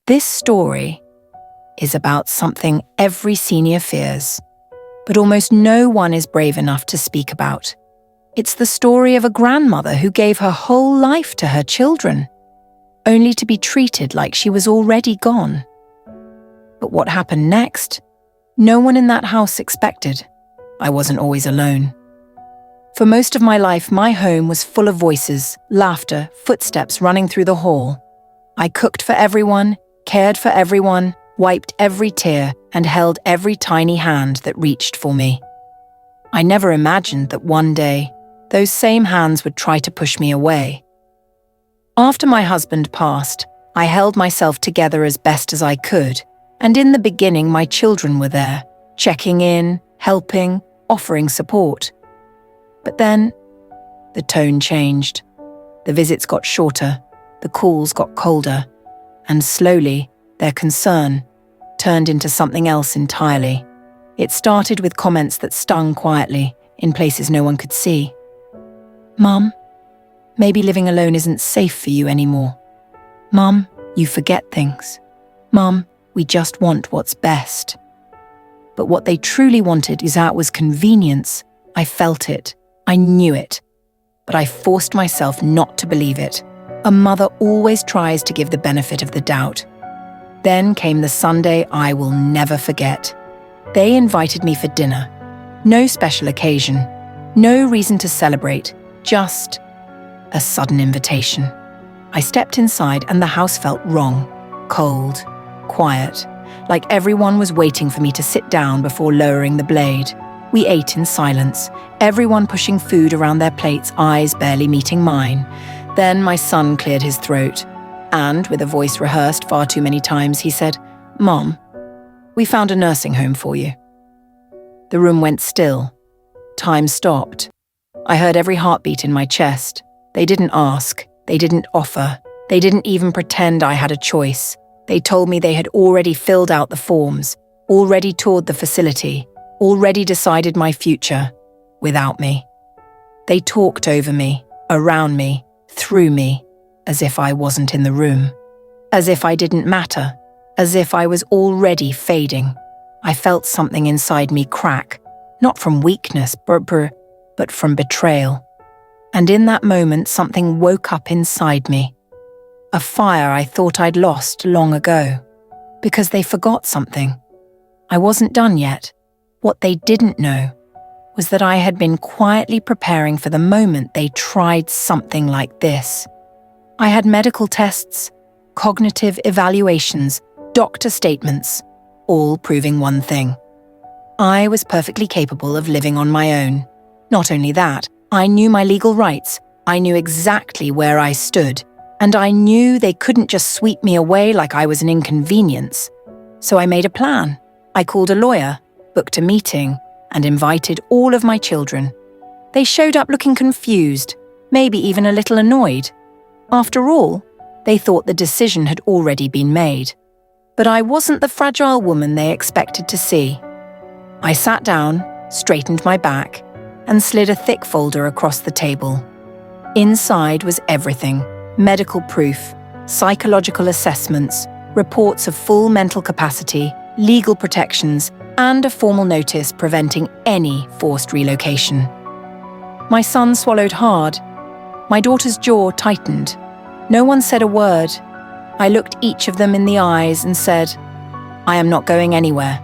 This story is about something every senior fears, but almost no one is brave enough to speak about. It's the story of a grandmother who gave her whole life to her children, only to be treated like she was already gone. But what happened next? No one in that house expected. I wasn't always alone. For most of my life, my home was full of voices, laughter, footsteps running through the hall. I cooked for everyone, cared for everyone, wiped every tear, and held every tiny hand that reached for me. I never imagined that one day, those same hands would try to push me away. After my husband passed, I held myself together as best as I could, and in the beginning my children were there, checking in, helping, offering support. But then, the tone changed. The visits got shorter, the calls got colder, and slowly, their concern turned into something else entirely. It started with comments that stung quietly, in places no one could see. "Mum, maybe living alone isn't safe for you anymore. Mum, you forget things. Mum, we just want what's best." But what they truly wanted is out was convenience. I felt it. I knew it. But I forced myself not to believe it. A mother always tries to give the benefit of the doubt. Then came the Sunday I will never forget. They invited me for dinner. No special occasion. No reason to celebrate. Just a sudden invitation. I stepped inside and the house felt wrong. Cold. Quiet. Like everyone was waiting for me to sit down before lowering the blade. We ate in silence, everyone pushing food around their plates, eyes barely meeting mine. Then my son cleared his throat, and with a voice rehearsed far too many times, he said, "Mom, we found a nursing home for you." The room went still. Time stopped. I heard every heartbeat in my chest. They didn't ask. They didn't offer. They didn't even pretend I had a choice. They told me they had already filled out the forms, already toured the facility, already decided my future, without me. They talked over me, around me, through me, as if I wasn't in the room, as if I didn't matter, as if I was already fading. I felt something inside me crack, not from weakness, but from betrayal. And in that moment, something woke up inside me. A fire I thought I'd lost long ago, because they forgot something. I wasn't done yet. What they didn't know was that I had been quietly preparing for the moment they tried something like this. I had medical tests, cognitive evaluations, doctor statements, all proving one thing. I was perfectly capable of living on my own. Not only that, I knew my legal rights. I knew exactly where I stood. And I knew they couldn't just sweep me away like I was an inconvenience. So I made a plan. I called a lawyer, booked a meeting, and invited all of my children. They showed up looking confused, maybe even a little annoyed. After all, they thought the decision had already been made. But I wasn't the fragile woman they expected to see. I sat down, straightened my back, and slid a thick folder across the table. Inside was everything. Medical proof, psychological assessments, reports of full mental capacity, legal protections, and a formal notice preventing any forced relocation. My son swallowed hard. My daughter's jaw tightened. No one said a word. I looked each of them in the eyes and said, "I am not going anywhere.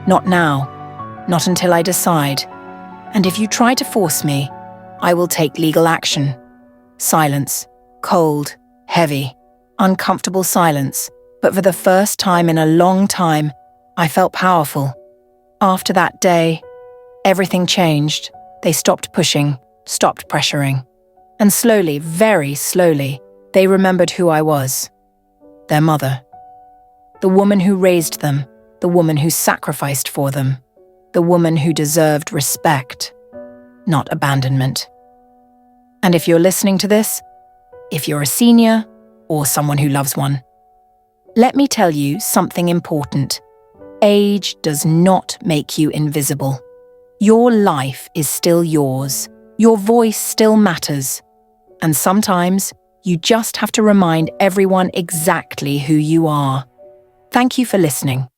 Not now. Not until I decide. And if you try to force me, I will take legal action." Silence. Cold, heavy, uncomfortable silence, but for the first time in a long time, I felt powerful. After that day, everything changed. They stopped pushing, stopped pressuring. And slowly, very slowly, they remembered who I was. Their mother. The woman who raised them, the woman who sacrificed for them, the woman who deserved respect, not abandonment. And if you're listening to this, if you're a senior or someone who loves one, let me tell you something important. Age does not make you invisible. Your life is still yours. Your voice still matters. And sometimes you just have to remind everyone exactly who you are. Thank you for listening.